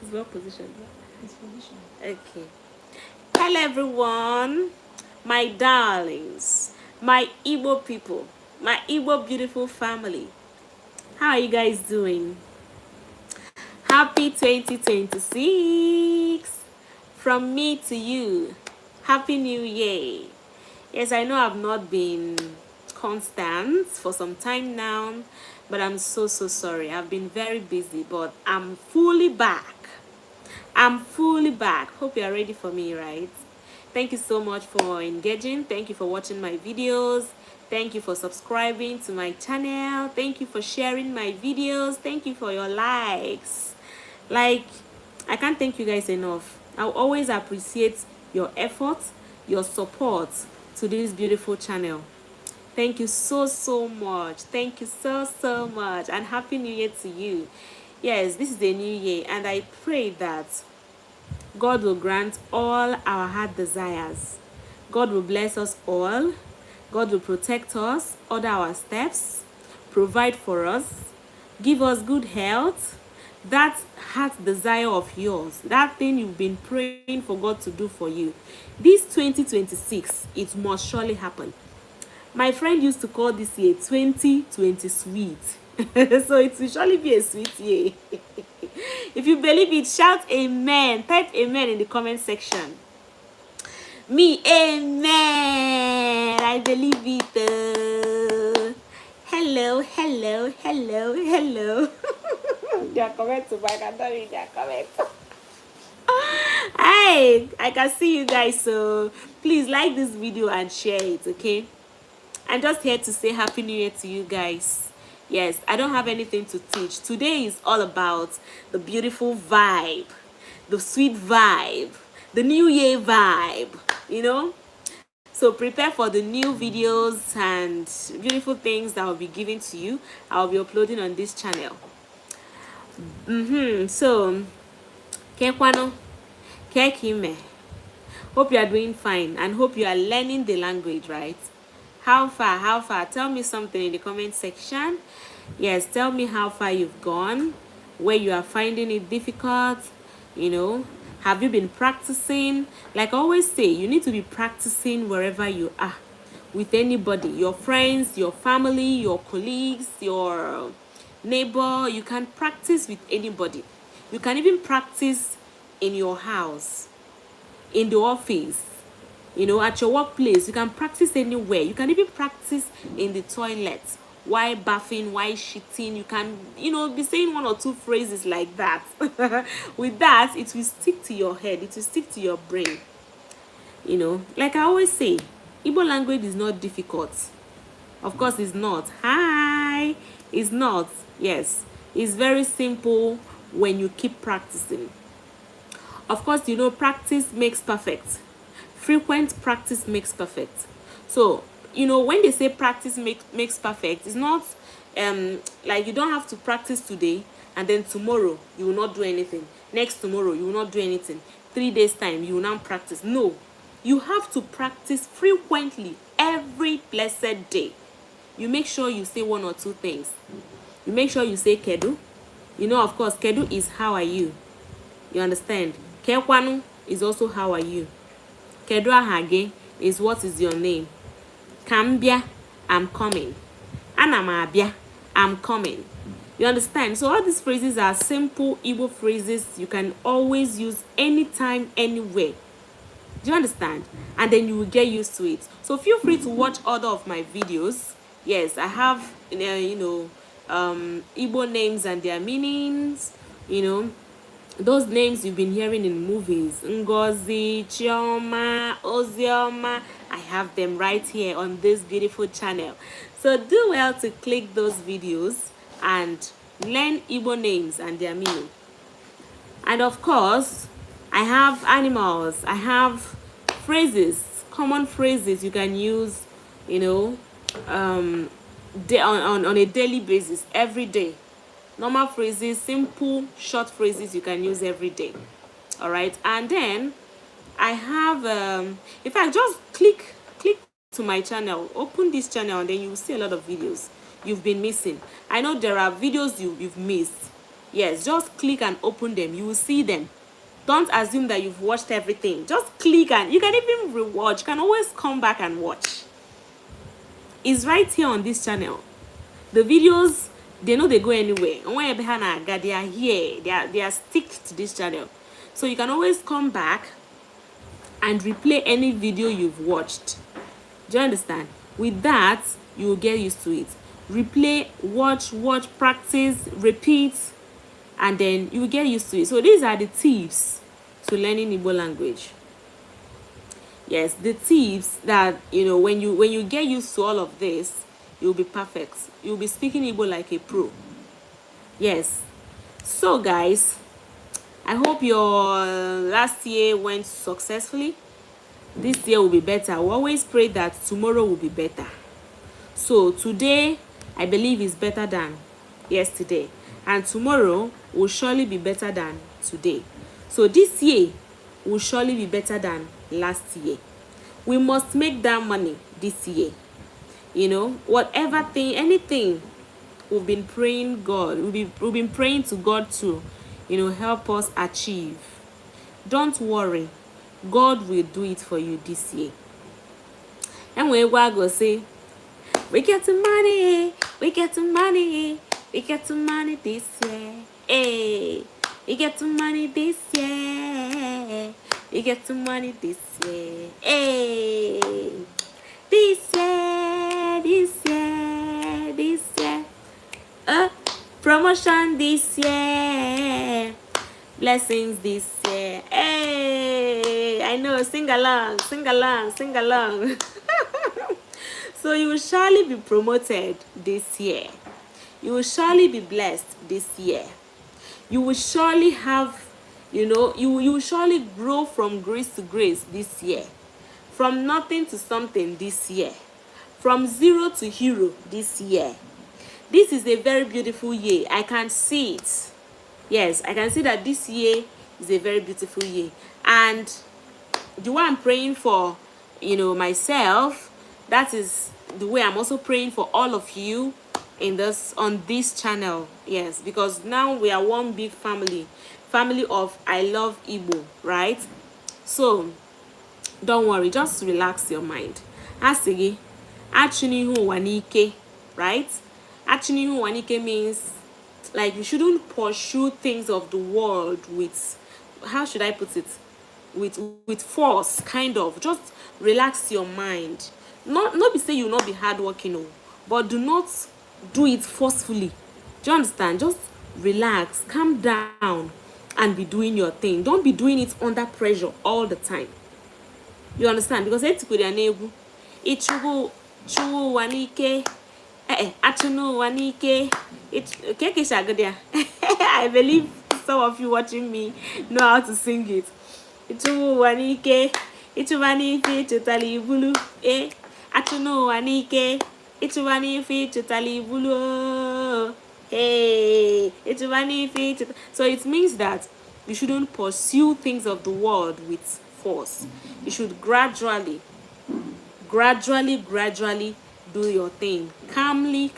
It's well positioned. It's position. Okay. Hello everyone, my darlings, my Igbo people, my Igbo beautiful family. How are you guys doing? Happy 2026 from me to you. Happy New Year. Yes, I know I've not been constant for some time now, but I'm so sorry. I've been very busy, but I'm fully back. I'm fully back. Hope you are ready for me, right? Thank you so much for engaging. Thank you for watching my videos. Thank you for subscribing to my channel. Thank you for sharing my videos. Thank you for your likes. Like, I can't thank you guys enough. I'll always appreciate your effort, your support to this beautiful channel. Thank you so much. Thank you so much. And Happy New Year to you. Yes, this is a new year, and I pray that God will grant all our heart desires. God will bless us all. God will protect us, order our steps, provide for us, give us good health. That heart desire of yours, that thing you've been praying for God to do for you, this 2026, it must surely happen. My friend used to call this year 2020 sweet. So it will surely be a sweet year. If you believe it, shout amen. Type amen in the comment section. Me, amen. I believe it. Hello. Their comments, but I cannot read their comments. Hi, I can see you guys. So please like this video and share it, okay? I'm just here to say Happy New Year to you guys. Yes, I don't have anything to teach. Today is all about the beautiful vibe, the sweet vibe, the New Year vibe, you know? So prepare for the new videos and beautiful things that I'll be giving to you. I'll be uploading on this channel. So, Kekwano, Kekime. Hope you are doing fine and hope you are learning the language, right? How far? Tell me something in the comment section. Yes, tell me how far you've gone, where you are finding it difficult, you know. Have you been practicing? Like I always say, you need to be practicing wherever you are, with anybody, your friends, your family, your colleagues, your neighbor. You can practice with anybody. You can even practice in your house, in the office, you know, at your workplace. You can practice anywhere. You can even practice in the toilet while bathing, while shitting. You can, you know, be saying one or two phrases like that. With that, it will stick to your head, it will stick to your brain. You know, like I always say, Igbo language is not difficult. Of course it's not. Hi, it's not. Yes, it's very simple when you keep practicing. Of course, you know, practice makes perfect. Frequent practice makes perfect. So, you know, when they say practice makes perfect, it's not like you don't have to practice today and then tomorrow you will not do anything. Next tomorrow you will not do anything. 3 days time you will now practice. No, you have to practice frequently every blessed day. You make sure you say one or two things. You make sure you say kedu. You know, of course, kedu is how are you. You understand? Kekwanu is also how are you. Kedu ahage is what is your name. Kambia, I'm coming. Anamabia, I'm coming. You understand? So all these phrases are simple Igbo phrases you can always use anytime, anywhere. Do you understand? And then you will get used to it. So feel free to watch other of my videos. Yes, I have, Igbo names and their meanings, you know. Those names you've been hearing in movies, Ngozi, Chioma, Ozioma, I have them right here on this beautiful channel. So do well to click those videos and learn Igbo names and their meaning. And of course, I have animals, I have phrases, common phrases you can use, you know, on a daily basis, every day. Normal phrases, simple short phrases you can use every day. All right, and then I have in fact, just click to my channel, open this channel, and then you will see a lot of videos you've been missing. I know there are videos you've missed. Yes, just click and open them. You will see them. Don't assume that you've watched everything. Just click, and you can even rewatch. You can always come back and watch. It's right here on this channel. The videos, they know they go anywhere. And when they are here. They are stick to this channel. So you can always come back and replay any video you've watched. Do you understand? With that, you will get used to it. Replay, watch, practice, repeat, and then you will get used to it. So these are the tips to learning Igbo language. Yes, the tips that, when you get used to all of this, you'll be perfect. You'll be speaking Igbo like a pro. Yes. So guys, I hope your last year went successfully. This year will be better. We always pray that tomorrow will be better. So today, I believe, is better than yesterday. And tomorrow will surely be better than today. So this year will surely be better than last year. We must make that money this year. Whatever thing, anything, we've been praying God. We've been praying to God to, help us achieve. Don't worry. God will do it for you this year. And when God go say, we get the money, we get the money, we get the money this year. Hey, we get the money this year. We get the money this year. Hey, this year, this year, this year. Promotion this year. Blessings this year. Hey, I know. Sing along, sing along, sing along. So you will surely be promoted this year. You will surely be blessed this year. You will surely have, you will surely grow from grace to grace this year. From nothing to something this year. From zero to hero this year. This is a very beautiful year. I can see it. Yes, I can see that this year is a very beautiful year. And the way I'm praying for, myself, that is the way I'm also praying for all of you on this channel. Yes, because now we are one big family of I Love Igbo, right? So don't worry, just relax your mind. Asigi, achunihu wanike, right? Achunihu wanike means like you shouldn't pursue things of the world with, how should I put it, with force, kind of. Just relax your mind. Not be say you will not be hardworking, but do not do it forcefully. Do you understand? Just relax, calm down, and be doing your thing. Don't be doing it under pressure all the time. You understand? Because ichunu wanike, achunu wanike. I believe some of you watching me know how to sing it. Ichunu wanike, ichubani chutali bulu, achunu wanike, ichubani chutali bulu. Hey, ichubani. So it means that you shouldn't pursue things of the world with force. You should gradually do your thing. Calmly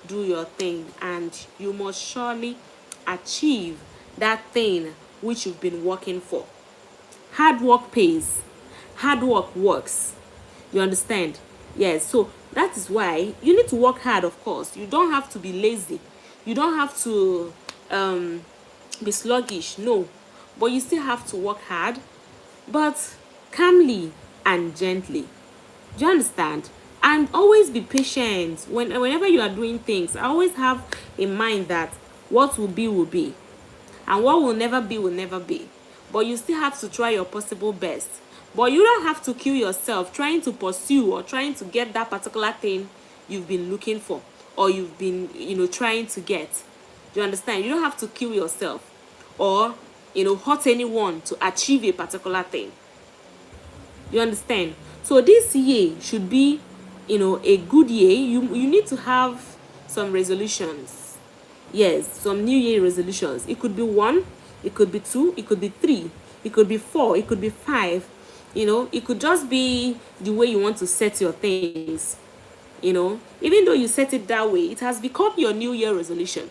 do your thing, and you must surely achieve that thing which you've been working for. Hard work pays. Hard work works. You understand? Yes, so that is why you need to work hard, of course. You don't have to be lazy. You don't have to be sluggish, no. But you still have to work hard, but calmly and gently. Do you understand? And always be patient. Whenever you are doing things, always have in mind that what will be, and what will never be. But you still have to try your possible best. But you don't have to kill yourself trying to pursue or trying to get that particular thing you've been looking for, or you've been, trying to get. Do you understand? You don't have to kill yourself or, hurt anyone to achieve a particular thing. You understand? So this year should be, a good year. You need to have some resolutions. Yes, some New Year resolutions. It could be 1, it could be 2, it could be 3, it could be 4, it could be 5. It could just be the way you want to set your things. Even though you set it that way, it has become your New Year resolution.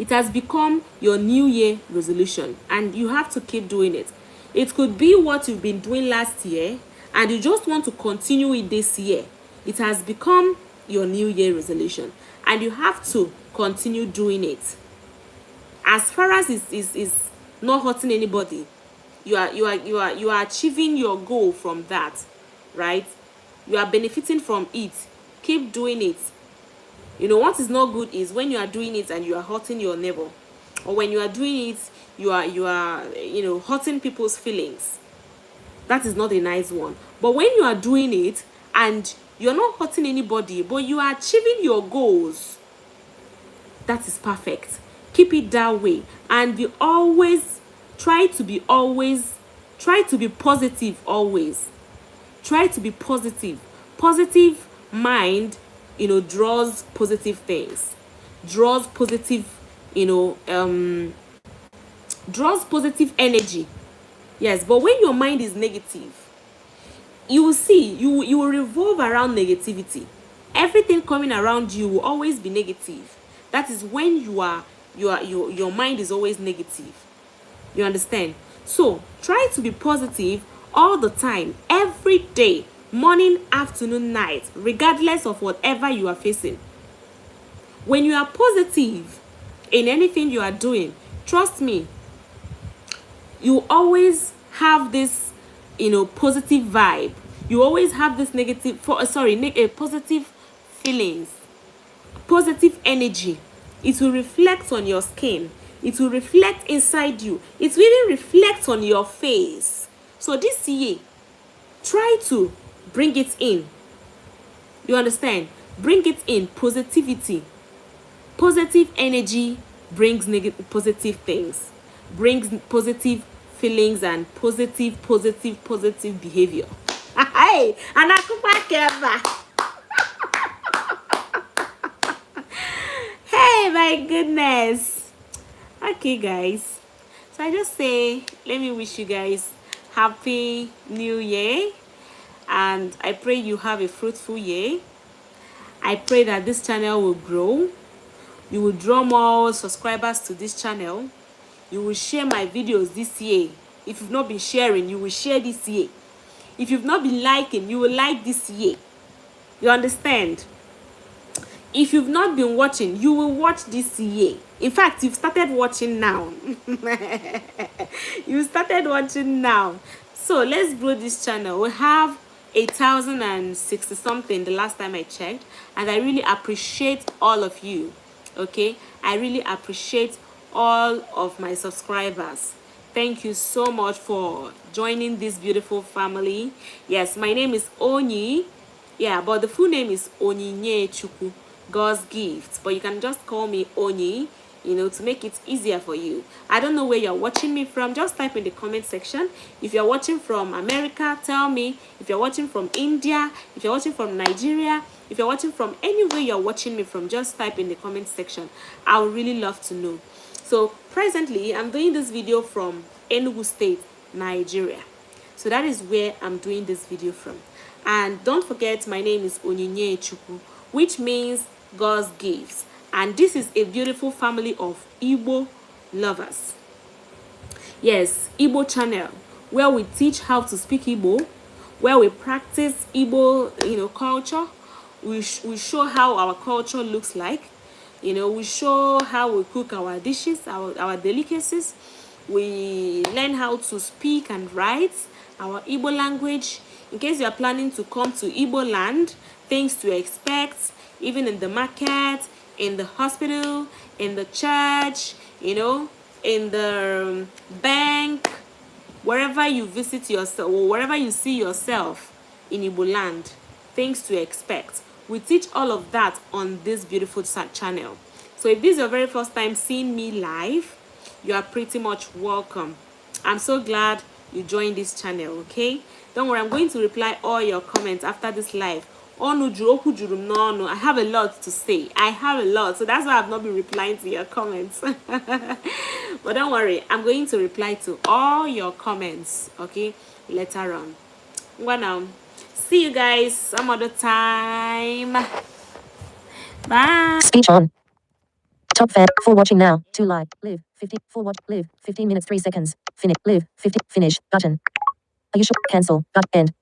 It has become your New Year resolution, and you have to keep doing it. It could be what you've been doing last year, and you just want to continue it this year. It has become your New Year resolution, and you have to continue doing it. As far as is not hurting anybody, you are achieving your goal from that, right? You are benefiting from it. Keep doing it. What is not good is when you are doing it and you are hurting your neighbor, or when you are doing it, you are hurting people's feelings. That is not a nice one. But when you are doing it and you're not hurting anybody, but you are achieving your goals, that is perfect. Keep it that way, and try to be positive always. Try to be positive. Positive mind, draws positive things, draws positive, draws positive energy. Yes, but when your mind is negative, you will see, you will revolve around negativity. Everything coming around you will always be negative. That is when your mind is always negative. You understand? So try to be positive all the time, every day, morning, afternoon, night, regardless of whatever you are facing. When you are positive in anything you are doing, trust me, you always have this, positive vibe. You always have this positive feelings, positive energy. It will reflect on your skin. It will reflect inside you. It will even reflect on your face. So this year, try to bring it in. You understand? Bring it in. Positivity. Positive energy brings positive things. Brings positive feelings and positive behavior. Hey, and hey, my goodness. Okay, guys. So I just say, let me wish you guys happy new year, and I pray you have a fruitful year. I pray that this channel will grow. You will draw more subscribers to this channel. You will share my videos this year. If you've not been sharing, you will share this year. If you've not been liking, you will like this year. You understand? If you've not been watching, you will watch this year. In fact, you've started watching now. You started watching now. So let's grow this channel. We have 1,060 something the last time I checked, and I really appreciate all of you. Okay, I really appreciate all of my subscribers. Thank you so much for joining this beautiful family. Yes, my name is Onyi. Yeah, but the full name is Onyinye Chukwu, God's gift. But you can just call me Onyi, to make it easier for you. I don't know where you're watching me from. Just type in the comment section. If you're watching from America, tell me. If you're watching from India, if you're watching from Nigeria, if you're watching from anywhere you're watching me from, just type in the comment section. I would really love to know. So presently, I'm doing this video from Enugu State, Nigeria. So that is where I'm doing this video from. And don't forget, my name is Onyinye Chukwu, which means God's gifts. And this is a beautiful family of Igbo lovers. Yes, Igbo channel, where we teach how to speak Igbo, where we practice Igbo, culture. We show how our culture looks like. We show how we cook our dishes, our delicacies. We learn how to speak and write our Igbo language. In case you are planning to come to Igbo land, things to expect, even in the market, in the hospital, in the church, in the bank, wherever you visit yourself, or wherever you see yourself in Igbo land, things to expect. We teach all of that on this beautiful channel. So if this is your very first time seeing me live, you are pretty much welcome. I'm so glad you joined this channel, okay? Don't worry, I'm going to reply all your comments after this live. I have a lot to say. I have a lot, so that's why I've not been replying to your comments. But don't worry, I'm going to reply to all your comments, okay, later on. Well, now, see you guys some other time. Bye. Speech on. Top fan. For watching now. To like. Live. 50. For watch. Live. 15 minutes 3 seconds. Finish. Live. 50. Finish. Button. Are you sure? Cancel. End.